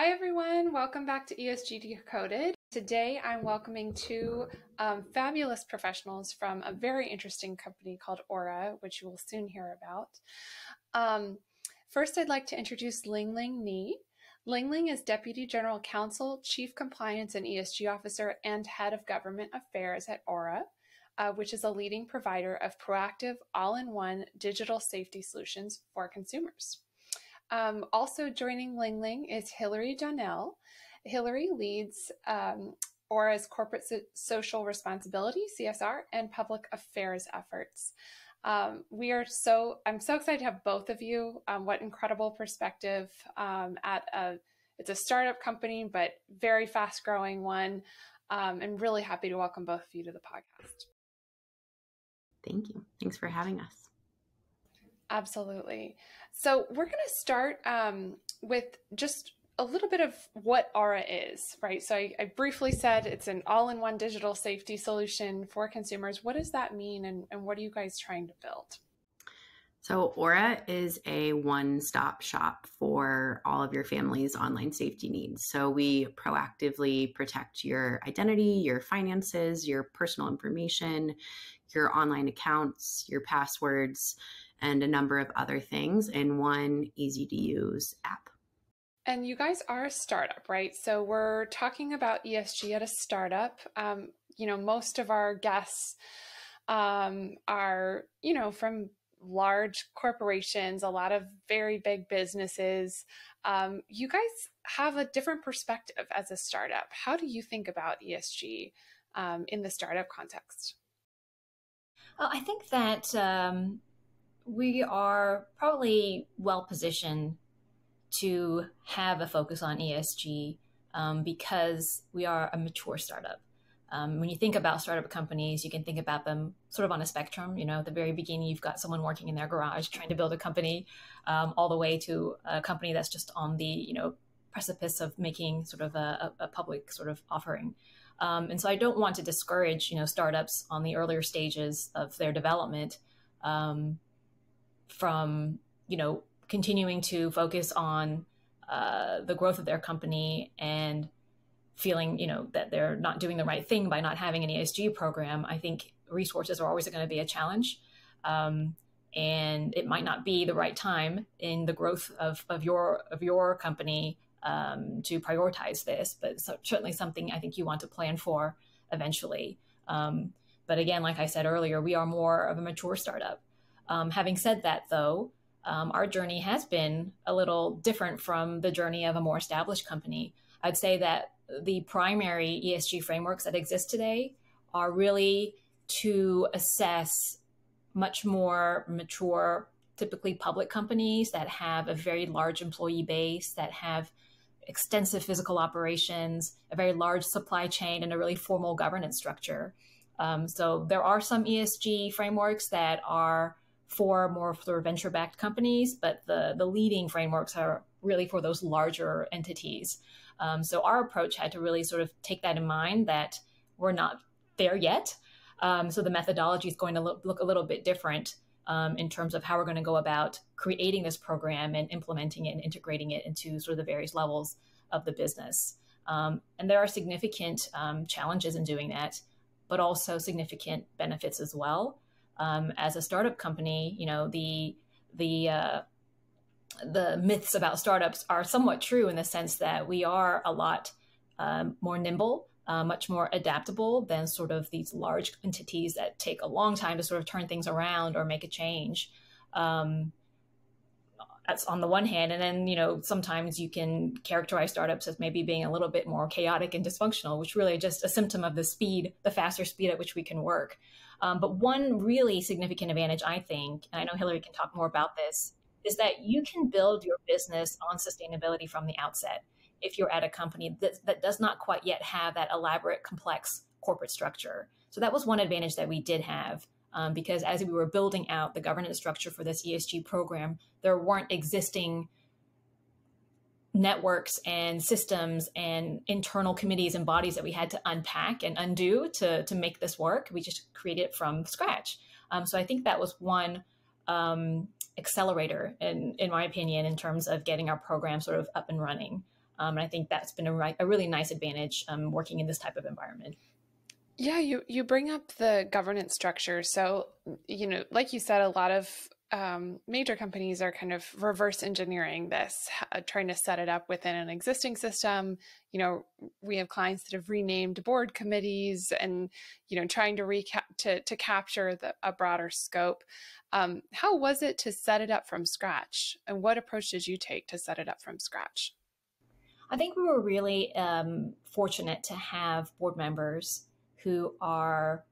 Hi everyone, welcome back to ESG Decoded. Today I'm welcoming two fabulous professionals from a very interesting company called Aura, which you will soon hear about. First, I'd like to introduce Ling-Ling Ni. Ling-Ling is Deputy General Counsel, Chief Compliance and ESG Officer, and Head of Government Affairs at Aura, which is a leading provider of proactive, all-in-one digital safety solutions for consumers. Also joining Ling-Ling is Hilary Donnell. Hilary leads Aura's corporate social responsibility, CSR, and public affairs efforts. I'm so excited to have both of you. What incredible perspective it's a startup company, but very fast growing one. And really happy to welcome both of you to the podcast. Thank you. Thanks for having us. Absolutely. So we're going to start with just a little bit of what Aura is, right? So I briefly said it's an all-in-one digital safety solution for consumers. What does that mean, and what are you guys trying to build? So Aura is a one-stop shop for all of your family's online safety needs. So we proactively protect your identity, your finances, your personal information, your online accounts, your passwords, and a number of other things in one easy-to-use app. And you guys are a startup, right? So we're talking about ESG at a startup. Most of our guests are, from large corporations, a lot of very big businesses. You guys have a different perspective as a startup. How do you think about ESG in the startup context? Well, I think that we are probably well positioned to have a focus on ESG because we are a mature startup. When you think about startup companies, you can think about them sort of on a spectrum. At the very beginning, you've got someone working in their garage trying to build a company, all the way to a company that's just on the precipice of making sort of a public sort of offering. And so I don't want to discourage startups on the earlier stages of their development from continuing to focus on the growth of their company and feeling that they're not doing the right thing by not having an ESG program. I think resources are always going to be a challenge, and it might not be the right time in the growth of your company to prioritize this, but certainly something I think you want to plan for eventually. But again, like I said earlier, we are more of a mature startup. Having said that, though, our journey has been a little different from the journey of a more established company. I'd say that the primary ESG frameworks that exist today are really to assess much more mature, typically public companies that have a very large employee base, that have extensive physical operations, a very large supply chain, and a really formal governance structure. So there are some ESG frameworks that are for more sort of venture-backed companies, but the leading frameworks are really for those larger entities. So our approach had to really sort of take that in mind, that we're not there yet. So the methodology is going to look a little bit different in terms of how we're going to go about creating this program and implementing it and integrating it into sort of the various levels of the business. And there are significant challenges in doing that, but also significant benefits as well. As a startup company, the myths about startups are somewhat true in the sense that we are a lot more nimble, much more adaptable than sort of these large entities that take a long time to sort of turn things around or make a change. That's on the one hand. And then, sometimes you can characterize startups as maybe being a little bit more chaotic and dysfunctional, which really is just a symptom of the faster speed at which we can work. But one really significant advantage, I think, and I know Hilary can talk more about this, is that you can build your business on sustainability from the outset if you're at a company that does not quite yet have that elaborate, complex corporate structure. So that was one advantage that we did have, because as we were building out the governance structure for this ESG program, there weren't existing networks and systems and internal committees and bodies that we had to unpack and undo to make this work. We just created it from scratch. So I think that was one accelerator, in my opinion, in terms of getting our program sort of up and running. And I think that's been a really nice advantage working in this type of environment. Yeah, you bring up the governance structure. So, like you said, a lot of major companies are kind of reverse engineering this, trying to set it up within an existing system. We have clients that have renamed board committees and, trying to capture a broader scope. How was it to set it up from scratch? And what approach did you take to set it up from scratch? I think we were really fortunate to have board members who are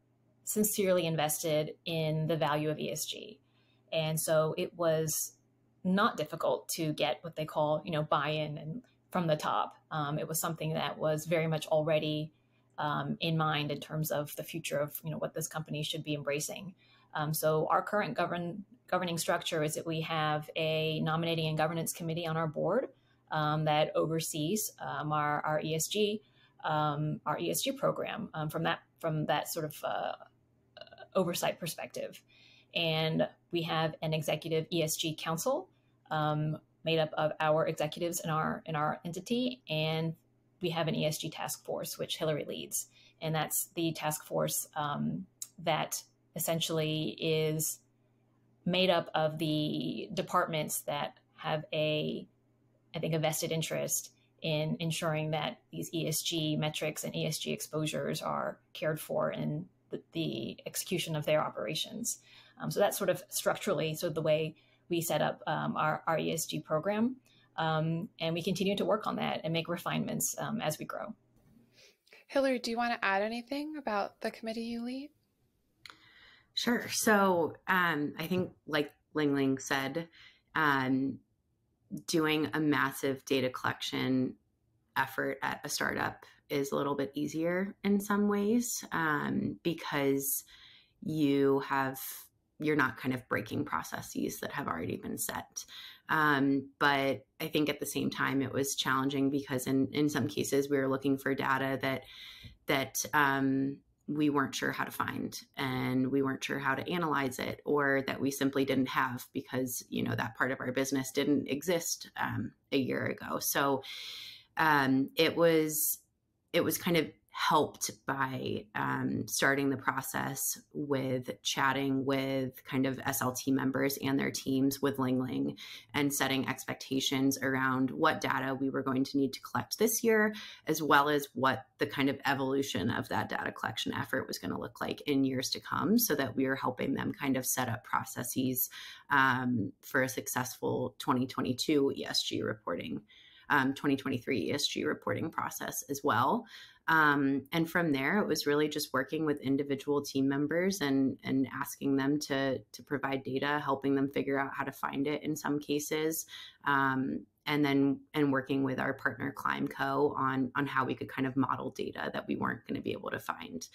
sincerely invested in the value of ESG. And so it was not difficult to get what they call, buy-in and from the top. It was something that was very much already in mind in terms of the future of, what this company should be embracing. So our current governing structure is that we have a nominating and governance committee on our board that oversees our ESG program from that sort of oversight perspective. And we have an executive ESG council made up of our executives in our entity, and we have an ESG task force, which Hilary leads. And that's the task force that essentially is made up of the departments that have a vested interest in ensuring that these ESG metrics and ESG exposures are cared for in the execution of their operations. So that's sort of structurally the way we set up our ESG program. And we continue to work on that and make refinements as we grow. Hilary, do you want to add anything about the committee you lead? Sure. So I think, like Ling-Ling said, doing a massive data collection effort at a startup is a little bit easier in some ways because you're not kind of breaking processes that have already been set. But I think at the same time, it was challenging because in some cases we were looking for data that we weren't sure how to find, and we weren't sure how to analyze it, or that we simply didn't have because, that part of our business didn't exist a year ago. So it was kind of helped by starting the process with chatting with kind of SLT members and their teams with Ling-Ling and setting expectations around what data we were going to need to collect this year, as well as what the kind of evolution of that data collection effort was going to look like in years to come, so that we were helping them kind of set up processes for a successful 2022 ESG reporting, 2023 ESG reporting process as well. And from there, it was really just working with individual team members and asking them to provide data, helping them figure out how to find it in some cases, and working with our partner ClimeCo on how we could kind of model data that we weren't going to be able to find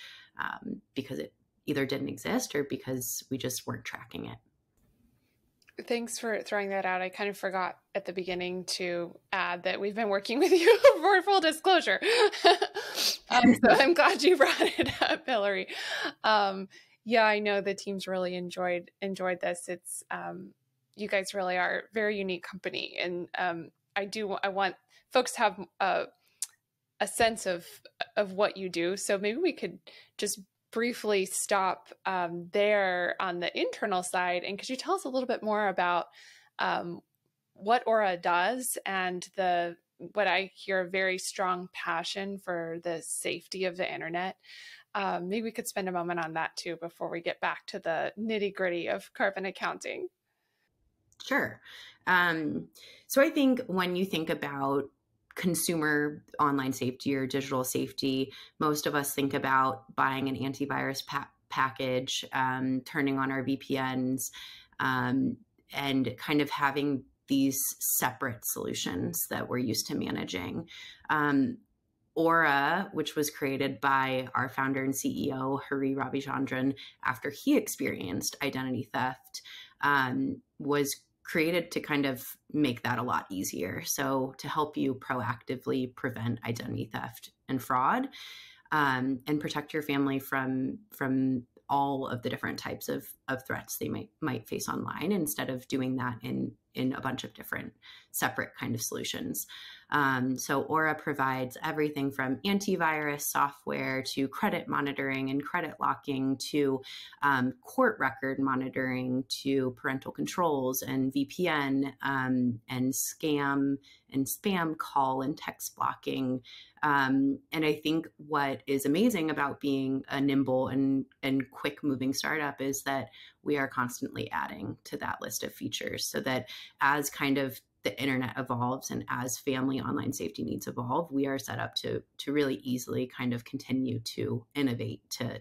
because it either didn't exist or because we just weren't tracking it. Thanks for throwing that out. I kind of forgot at the beginning to add that we've been working with you for full disclosure. So I'm glad you brought it up, Hilary. Yeah, I know the teams really enjoyed this. It's you guys really are a very unique company, and I want folks to have a sense of what you do. So maybe we could just briefly stop there on the internal side. And could you tell us a little bit more about what Aura does and what I hear a very strong passion for the safety of the internet? Maybe we could spend a moment on that too before we get back to the nitty-gritty of carbon accounting. Sure. So I think when you think about consumer online safety or digital safety, most of us think about buying an antivirus package, turning on our VPNs, and kind of having these separate solutions that we're used to managing. Aura, which was created by our founder and CEO, Hari Ravichandran, after he experienced identity theft, was created to kind of make that a lot easier. So to help you proactively prevent identity theft and fraud, and protect your family from all of the different types of threats they might face online, instead of doing that in a bunch of different separate kind of solutions. So Aura provides everything from antivirus software to credit monitoring and credit locking to court record monitoring to parental controls and VPN and scam and spam call and text blocking. And I think what is amazing about being a nimble and quick moving startup is that we are constantly adding to that list of features, so that as kind of the internet evolves and as family online safety needs evolve, we are set up to really easily kind of continue to innovate to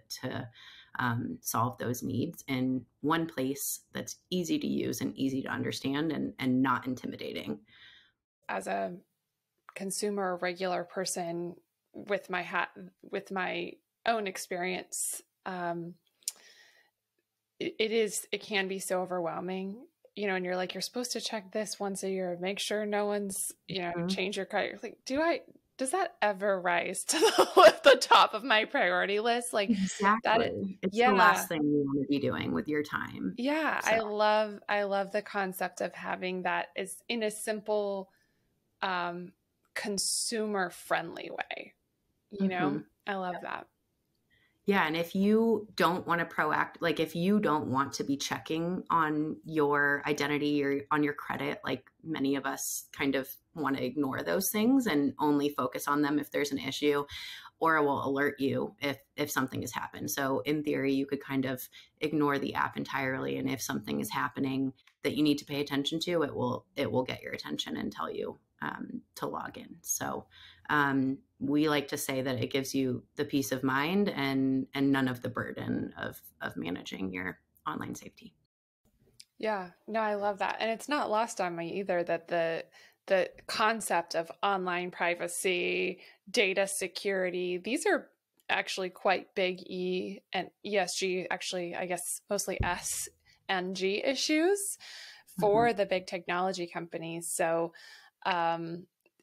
solve those needs in one place that's easy to use and easy to understand and not intimidating. As a consumer, regular person with my own experience, it can be so overwhelming, and you're like, you're supposed to check this once a year, make sure no one's, change your credit. You're like, does that ever rise to the top of my priority list? Like, exactly. It's the last thing you want to be doing with your time. Yeah. So. I love the concept of having that is in a simple, consumer friendly way. I love that. Yeah. And if you don't want to if you don't want to be checking on your identity or on your credit, like many of us kind of want to ignore those things and only focus on them if there's an issue, Aura will alert you if something has happened. So in theory, you could kind of ignore the app entirely. And if something is happening that you need to pay attention to, it will get your attention and tell you to log in. So we like to say that it gives you the peace of mind and none of the burden of managing your online safety. Yeah, no, I love that. And it's not lost on me either that the concept of online privacy, data security, these are actually quite big E and ESG, actually, I guess mostly S and G issues for the big technology companies. So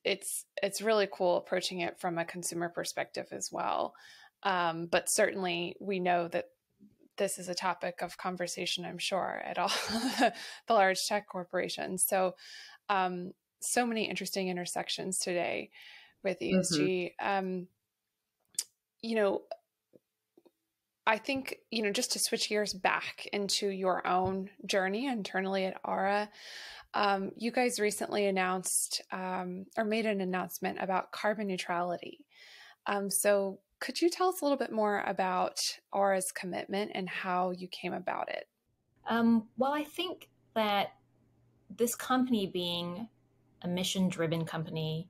it's really cool approaching it from a consumer perspective as well. But certainly we know that this is a topic of conversation, I'm sure, at all the large tech corporations. So, so many interesting intersections today with ESG. I think, just to switch gears back into your own journey internally at Aura, you guys recently announced or made an announcement about carbon neutrality. So could you tell us a little bit more about Aura's commitment and how you came about it? Well, I think that this company being a mission-driven company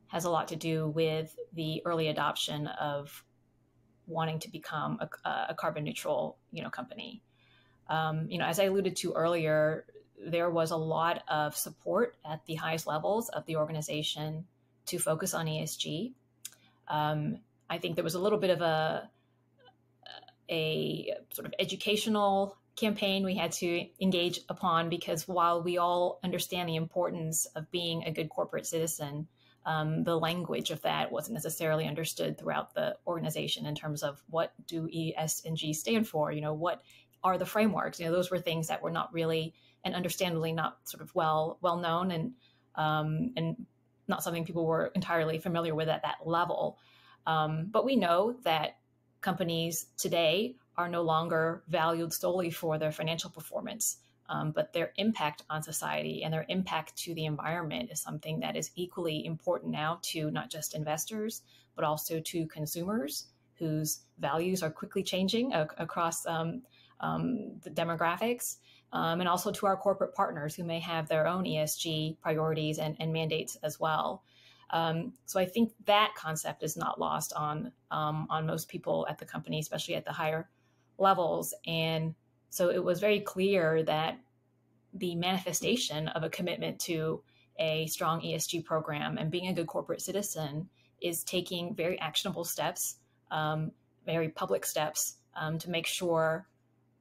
has a lot to do with the early adoption of wanting to become a carbon neutral, company. As I alluded to earlier, there was a lot of support at the highest levels of the organization to focus on ESG. I think there was a little bit of a sort of educational campaign we had to engage upon, because while we all understand the importance of being a good corporate citizen, the language of that wasn't necessarily understood throughout the organization in terms of what do ESG stand for, what are the frameworks, those were things that were not really, and understandably not sort of well known and not something people were entirely familiar with at that level. But we know that companies today are no longer valued solely for their financial performance, but their impact on society and their impact to the environment is something that is equally important now to not just investors, but also to consumers whose values are quickly changing across the demographics, and also to our corporate partners who may have their own ESG priorities and mandates as well. So I think that concept is not lost on most people at the company, especially at the higher levels. And so it was very clear that the manifestation of a commitment to a strong ESG program and being a good corporate citizen is taking very actionable steps, very public steps, to make sure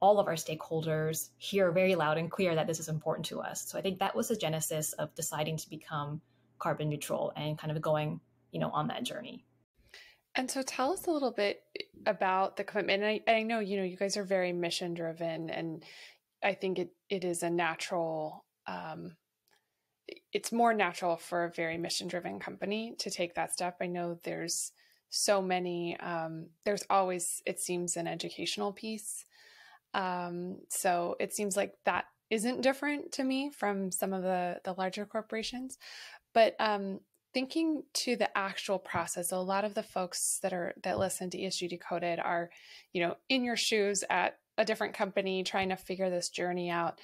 all of our stakeholders hear very loud and clear that this is important to us. So I think that was the genesis of deciding to become carbon neutral and kind of going, on that journey. And so tell us a little bit about the commitment. And I know, you guys are very mission driven, and I think it is a natural, it's more natural for a very mission-driven company to take that step. I know there's so many, there's always, it seems, an educational piece. So it seems like that isn't different to me from some of the larger corporations. But thinking to the actual process, a lot of the folks that listen to ESG Decoded are, in your shoes at a different company trying to figure this journey out.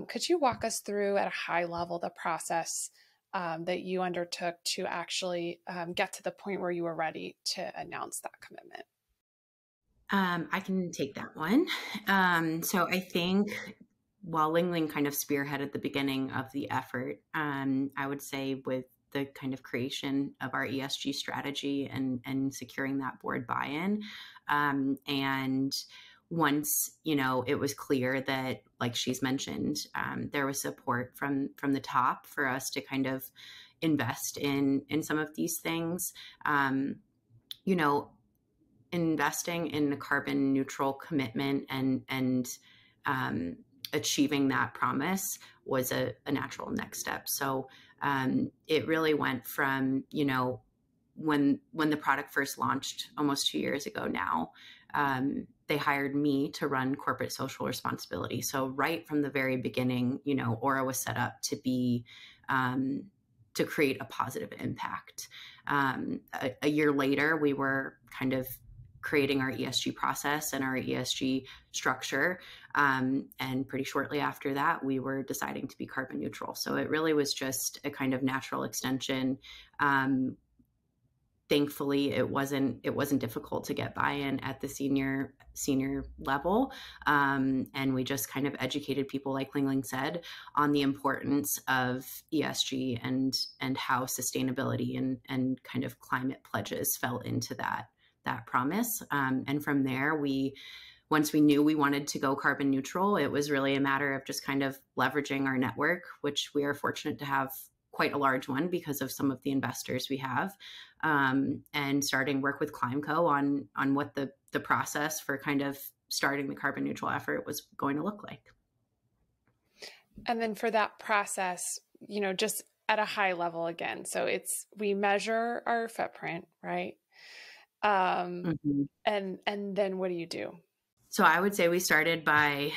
Could you walk us through at a high level the process that you undertook to actually get to the point where you were ready to announce that commitment? I can take that one. So I think while Ling-Ling kind of spearheaded the beginning of the effort, I would say with the kind of creation of our ESG strategy and securing that board buy-in. And once, it was clear that, like she's mentioned, there was support from the top for us to kind of invest in some of these things. Investing in a carbon neutral commitment and achieving that promise was a natural next step. So it really went from, when the product first launched almost 2 years ago now, they hired me to run corporate social responsibility. So right from the very beginning, Aura was set up to be to create a positive impact. A year later, we were kind of creating our ESG process and our ESG structure. And pretty shortly after that, we were deciding to be carbon neutral. So it really was just a kind of natural extension. Thankfully, it wasn't difficult to get buy-in at the senior level. And we just kind of educated people, like Ling-Ling said, on the importance of ESG and how sustainability and kind of climate pledges fell into that promise. And from there, once we knew we wanted to go carbon neutral, it was really a matter of just kind of leveraging our network, which we are fortunate to have quite a large one because of some of the investors we have, and starting work with Climeco on what the process for kind of starting the carbon neutral effort was going to look like. And then for that process, just at a high level again, so we measure our footprint, right? And then what do you do? So I would say we started by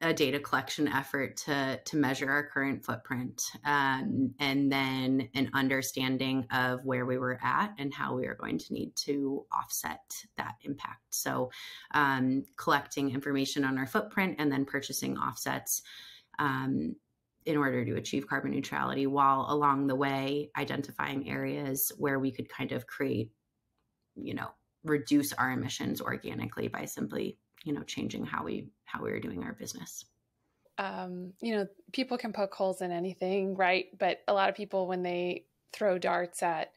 a data collection effort to measure our current footprint, and then an understanding of where we were at and how we are going to need to offset that impact. So collecting information on our footprint and then purchasing offsets in order to achieve carbon neutrality, while along the way identifying areas where we could kind of create, reduce our emissions organically by simply, changing how we were doing our business. People can poke holes in anything, right? But a lot of people, when they throw darts at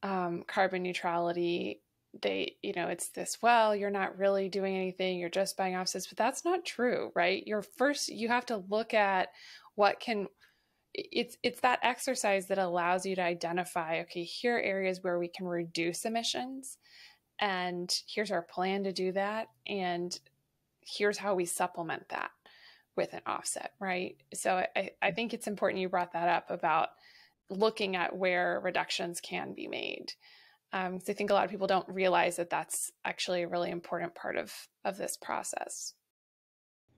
carbon neutrality, it's this, well, you're not really doing anything, you're just buying offsets, but that's not true, right? You have to look at it's that exercise that allows you to identify, okay, here are areas where we can reduce emissions, and here's our plan to do that, and here's how we supplement that with an offset, right? So I think it's important you brought that up about looking at where reductions can be made. So I think a lot of people don't realize that that's actually a really important part of this process.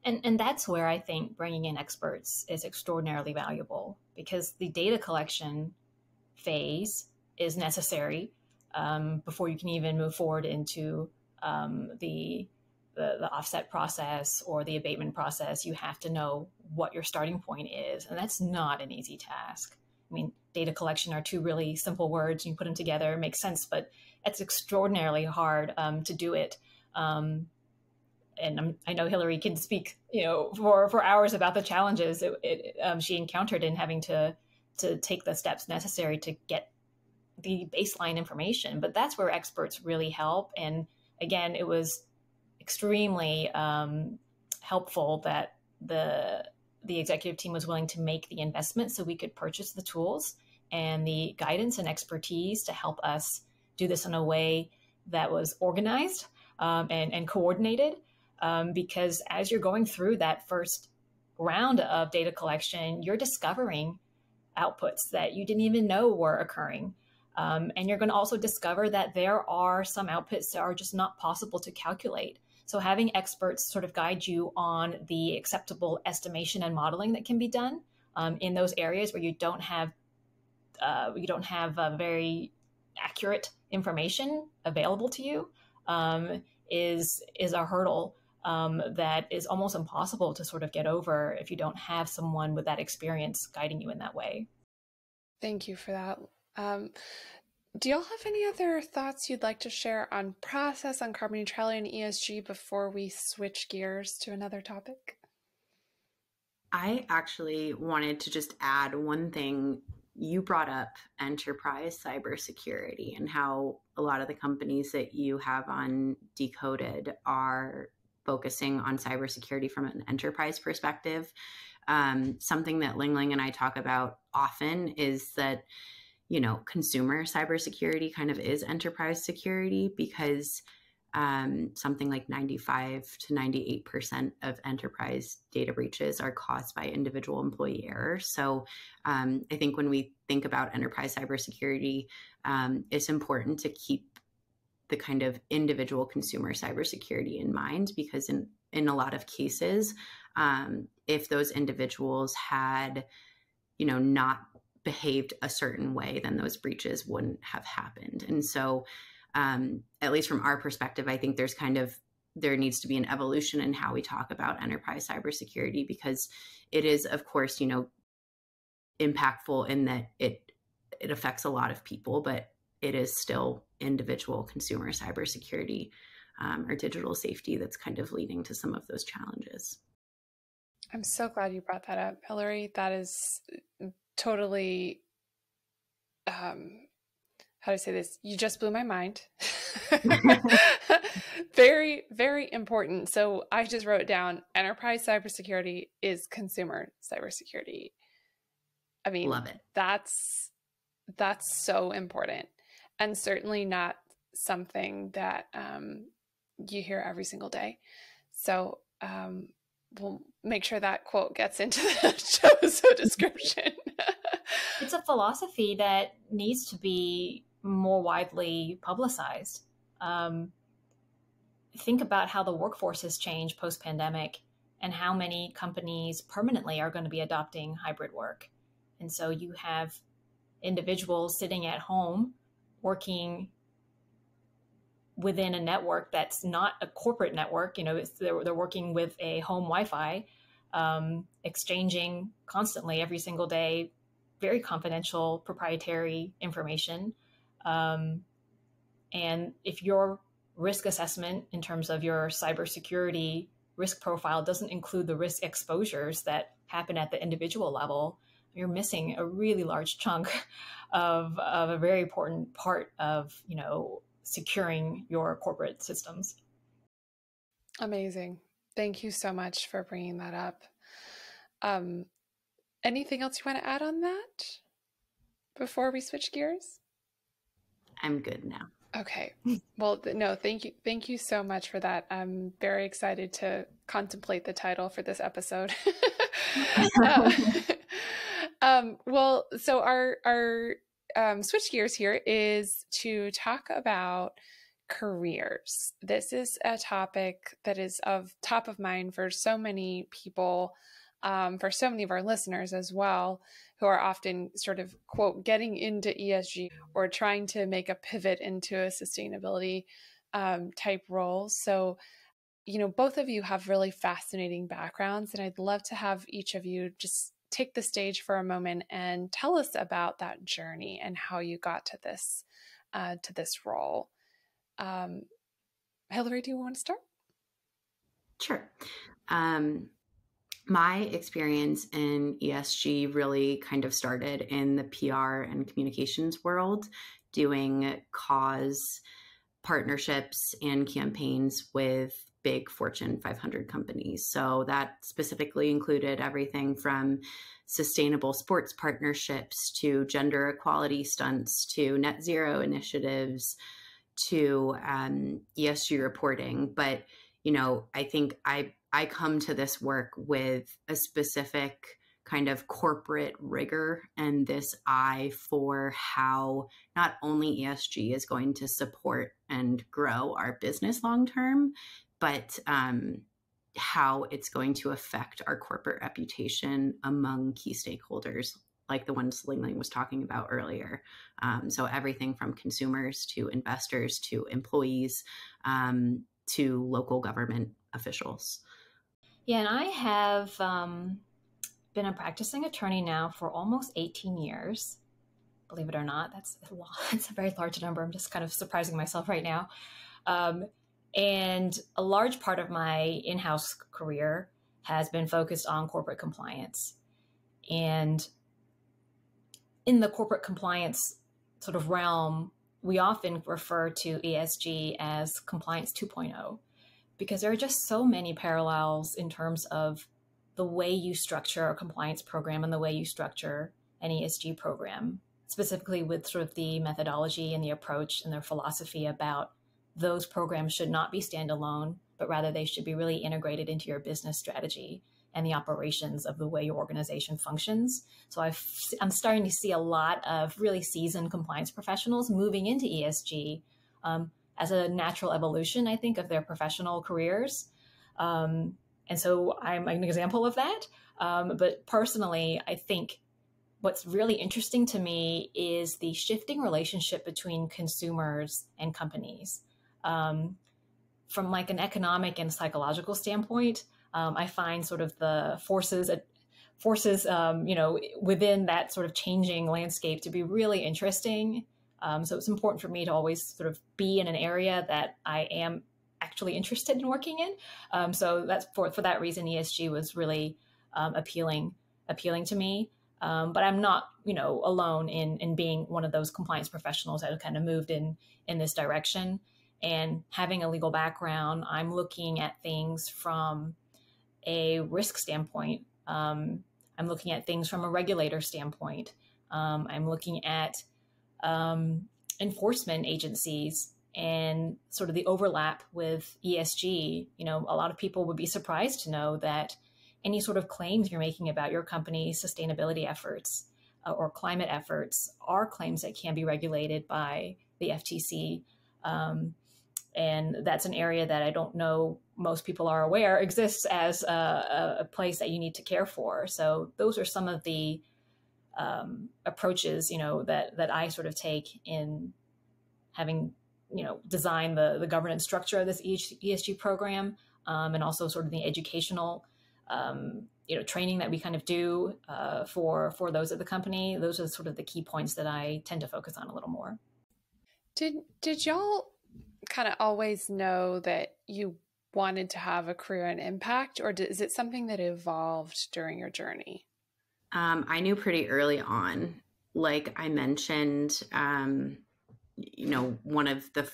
And that's where I think bringing in experts is extraordinarily valuable, because the data collection phase is necessary before you can even move forward into the offset process or the abatement process. You have to know what your starting point is, and that's not an easy task. I mean, data collection are two really simple words. You put them together, it makes sense, but it's extraordinarily hard to do it. And I know Hilary can speak, for hours about the challenges she encountered in having to take the steps necessary to get the baseline information. But that's where experts really help. And again, it was extremely helpful that the executive team was willing to make the investment so we could purchase the tools and the guidance and expertise to help us do this in a way that was organized and coordinated. Because as you're going through that first round of data collection, you're discovering outputs that you didn't even know were occurring. And you're going to also discover that there are some outputs that are just not possible to calculate. So having experts sort of guide you on the acceptable estimation and modeling that can be done in those areas where you don't have very accurate information available to you is a hurdle that is almost impossible to sort of get over if you don't have someone with that experience guiding you in that way. Thank you for that. Do y'all have any other thoughts you'd like to share on process, on carbon neutrality and ESG before we switch gears to another topic? I actually wanted to just add one thing. You brought up enterprise cybersecurity and how a lot of the companies that you have on Decoded are focusing on cybersecurity from an enterprise perspective. Something that Ling-Ling and I talk about often is that, you know, consumer cybersecurity kind of is enterprise security, because something like 95 to 98% of enterprise data breaches are caused by individual employee error. So I think when we think about enterprise cybersecurity, it's important to keep the kind of individual consumer cybersecurity in mind, because in a lot of cases, if those individuals had, you know, not behaved a certain way, then those breaches wouldn't have happened. And so at least from our perspective, I think there needs to be an evolution in how we talk about enterprise cybersecurity, because it is, of course, you know, impactful in that it affects a lot of people, but it is still individual consumer cybersecurity or digital safety that's kind of leading to some of those challenges. I'm so glad you brought that up, Hilary. That is totally, how do I say this? You just blew my mind. Very, very important. So I just wrote down enterprise cybersecurity is consumer cybersecurity. I mean, love it. That's so important, and certainly not something that you hear every single day. So we'll make sure that quote gets into the show description. It's a philosophy that needs to be more widely publicized. Think about how the workforce has changed post-pandemic and how many companies permanently are going to be adopting hybrid work. And so you have individuals sitting at home working within a network that's not a corporate network. You know, they're working with a home Wi-Fi, exchanging constantly every single day very confidential proprietary information. And if your risk assessment in terms of your cybersecurity risk profile doesn't include the risk exposures that happen at the individual level, you're missing a really large chunk of a very important part of, you know, securing your corporate systems. Amazing. Thank you so much for bringing that up. Anything else you want to add on that before we switch gears? I'm good now. Okay. Well, no, thank you. Thank you so much for that. I'm very excited to contemplate the title for this episode. Well, so our switch gears here is to talk about careers. This is a topic that is of top of mind for so many people, for so many of our listeners as well, who are often sort of, quote, getting into ESG or trying to make a pivot into a sustainability type role. So, you know, both of you have really fascinating backgrounds, and I'd love to have each of you just take the stage for a moment and tell us about that journey and how you got to this role. Hilary, do you want to start? Sure. My experience in ESG really kind of started in the PR and communications world, doing cause partnerships and campaigns with big Fortune 500 companies. So that specifically included everything from sustainable sports partnerships to gender equality stunts to net zero initiatives to ESG reporting. But, you know, I think I come to this work with a specific kind of corporate rigor and this eye for how not only ESG is going to support and grow our business long term, but how it's going to affect our corporate reputation among key stakeholders, like the ones Ling-Ling was talking about earlier. So everything from consumers to investors to employees to local government officials. Yeah, and I have been a practicing attorney now for almost 18 years. Believe it or not, that's a lot. It's a very large number. I'm just kind of surprising myself right now. And a large part of my in-house career has been focused on corporate compliance. And in the corporate compliance sort of realm, we often refer to ESG as compliance 2.0, because there are just so many parallels in terms of the way you structure a compliance program and the way you structure an ESG program, specifically with sort of the methodology and the approach and their philosophy about those programs should not be standalone, but rather they should be really integrated into your business strategy and the operations of the way your organization functions. So I'm starting to see a lot of really seasoned compliance professionals moving into ESG as a natural evolution, I think, of their professional careers. And so I'm an example of that. But personally, I think what's really interesting to me is the shifting relationship between consumers and companies. From like an economic and psychological standpoint, I find sort of the forces, within that sort of changing landscape to be really interesting. So it's important for me to always sort of be in an area that I am actually interested in working in. So that's for that reason, ESG was really appealing to me. But I'm not, alone in being one of those compliance professionals that have kind of moved in this direction. And having a legal background, I'm looking at things from a risk standpoint. I'm looking at things from a regulator standpoint. I'm looking at enforcement agencies and sort of the overlap with ESG. A lot of people would be surprised to know that any sort of claims you're making about your company's sustainability efforts or climate efforts are claims that can be regulated by the FTC. And that's an area that I don't know most people are aware exists as a place that you need to care for. So those are some of the approaches, that I sort of take in having, designed the governance structure of this ESG program, and also sort of the educational, training that we kind of do for those at the company. Those are sort of the key points that I tend to focus on a little more. Did y'all kind of always know that you wanted to have a career in impact, or is it something that evolved during your journey? I knew pretty early on. Like I mentioned, one of the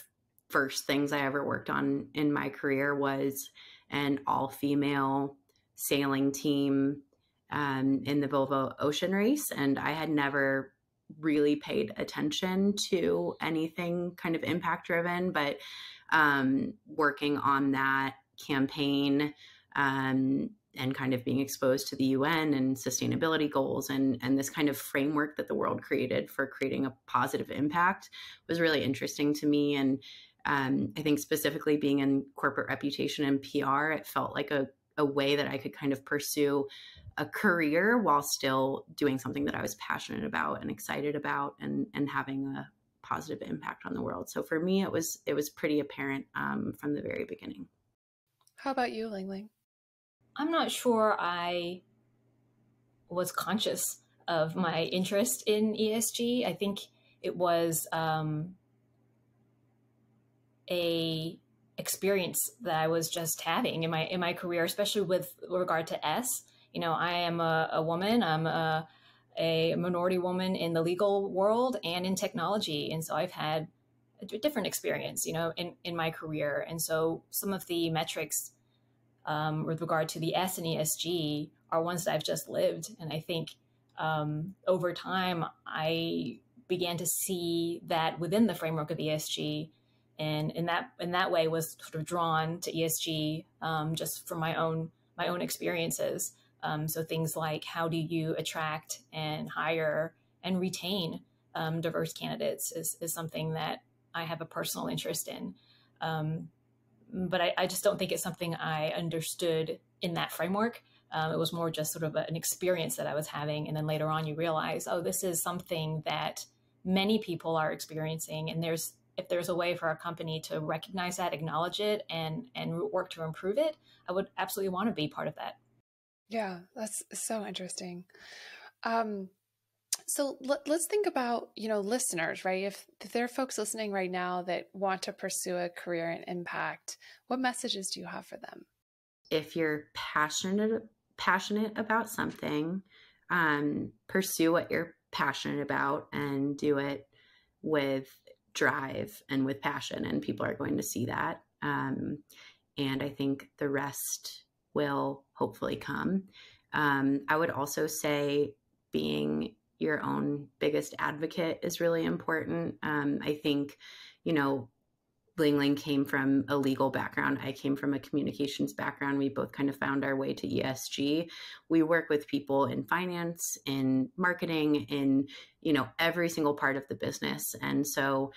first things I ever worked on in my career was an all-female sailing team in the Volvo Ocean Race. And I had never really paid attention to anything kind of impact driven, but working on that campaign and kind of being exposed to the UN and sustainability goals and this kind of framework that the world created for creating a positive impact was really interesting to me. And I think specifically being in corporate reputation and PR, it felt like a way that I could kind of pursue a career while still doing something that I was passionate about and excited about and having a positive impact on the world. So for me, it was pretty apparent from the very beginning. How about you, Ling-Ling? I'm not sure I was conscious of my interest in ESG. I think it was a experience that I was just having in my career, especially with regard to S. I am a woman. I'm a minority woman in the legal world and in technology, and so I've had a different experience, in my career. And so some of the metrics with regard to the S and ESG are ones that I've just lived. And I think over time, I began to see that within the framework of ESG, and in that way was sort of drawn to ESG just from my own experiences. So things like, how do you attract and hire and retain diverse candidates is something that I have a personal interest in. But I just don't think it's something I understood in that framework. It was more just sort of an experience that I was having. And then later on, you realize, oh, this is something that many people are experiencing. And if there's a way for our company to recognize that, acknowledge it, and work to improve it, I would absolutely want to be part of that. Yeah, that's so interesting. So let's think about, listeners, right? If there are folks listening right now that want to pursue a career in impact, what messages do you have for them? If you're passionate about something, pursue what you're passionate about and do it with drive and with passion, and people are going to see that. And I think the rest will hopefully come. I would also say being your own biggest advocate is really important. I think, Ling-Ling came from a legal background. I came from a communications background. We both kind of found our way to ESG. We work with people in finance, in marketing, in, every single part of the business. And so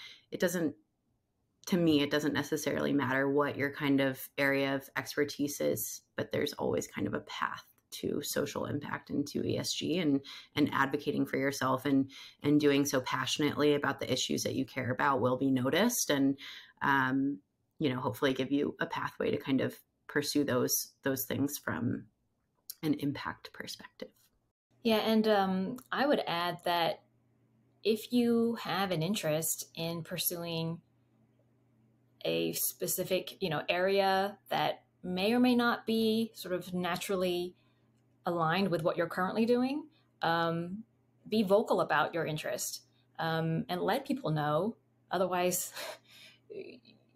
to me, it doesn't necessarily matter what your kind of area of expertise is, but there's always kind of a path to social impact and to ESG, and advocating for yourself and doing so passionately about the issues that you care about will be noticed, and hopefully give you a pathway to kind of pursue those things from an impact perspective. Yeah, and I would add that if you have an interest in pursuing a specific, area that may or may not be sort of naturally aligned with what you're currently doing, be vocal about your interest, and let people know. Otherwise,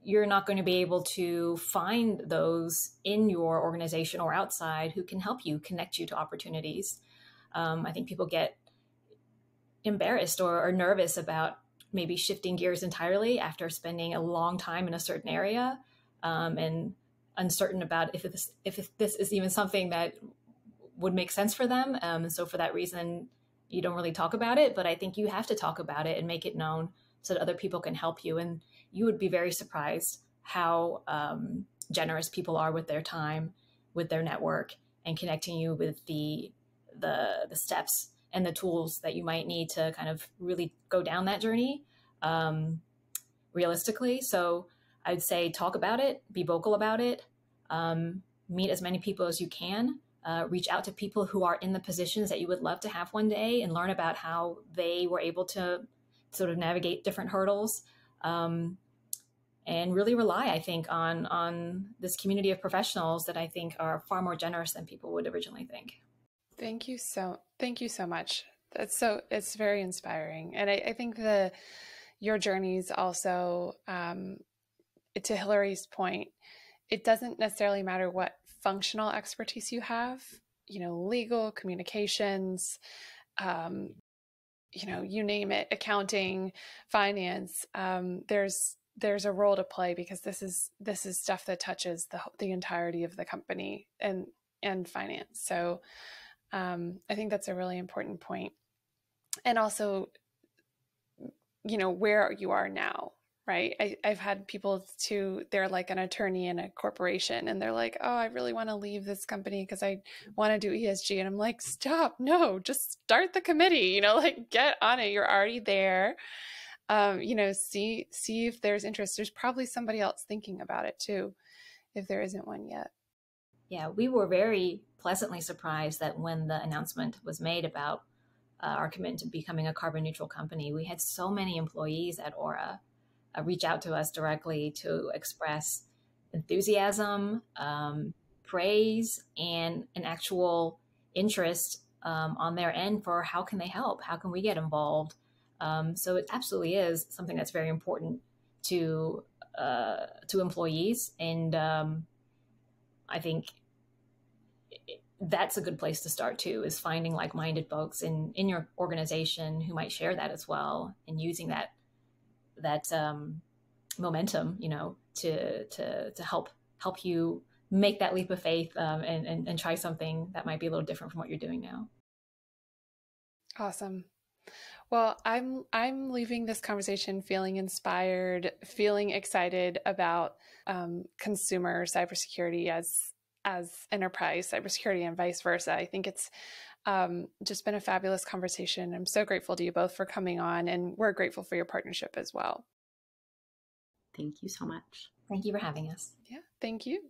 you're not going to be able to find those in your organization or outside who can help you, connect you to opportunities. I think people get embarrassed or nervous about maybe shifting gears entirely after spending a long time in a certain area, and uncertain about if this is even something that would make sense for them. And so for that reason, you don't really talk about it, but I think you have to talk about it and make it known so that other people can help you. And you would be very surprised how generous people are with their time, with their network, and connecting you with the steps and the tools that you might need to kind of really go down that journey realistically. So I'd say talk about it, be vocal about it, meet as many people as you can, reach out to people who are in the positions that you would love to have one day, and learn about how they were able to sort of navigate different hurdles, and really rely, I think, on this community of professionals that I think are far more generous than people would originally think. Thank you so much. It's very inspiring. And I think your journeys also, to Hilary's point, it doesn't necessarily matter what functional expertise you have, legal, communications, you name it, accounting, finance. There's a role to play, because this is stuff that touches the entirety of the company and finance. So I think that's a really important point. And also, where you are now, right? I've had people they're like an attorney in a corporation, and they're like, oh, I really want to leave this company because I want to do ESG. And I'm like, stop, no, just start the committee, get on it. You're already there. See if there's interest. There's probably somebody else thinking about it too, if there isn't one yet. Yeah, we were very pleasantly surprised that when the announcement was made about our commitment to becoming a carbon neutral company, we had so many employees at Aura reach out to us directly to express enthusiasm, praise, and an actual interest on their end for how can they help? How can we get involved? So it absolutely is something that's very important to employees. And I think that's a good place to start too, is finding like-minded folks in your organization who might share that as well, and using that momentum, to help you make that leap of faith and try something that might be a little different from what you're doing now. Awesome. Well, I'm leaving this conversation feeling inspired, feeling excited about consumer cybersecurity as enterprise cybersecurity and vice versa. I think it's just been a fabulous conversation. I'm so grateful to you both for coming on, and we're grateful for your partnership as well. Thank you so much. Thank you for having us. Yeah, thank you.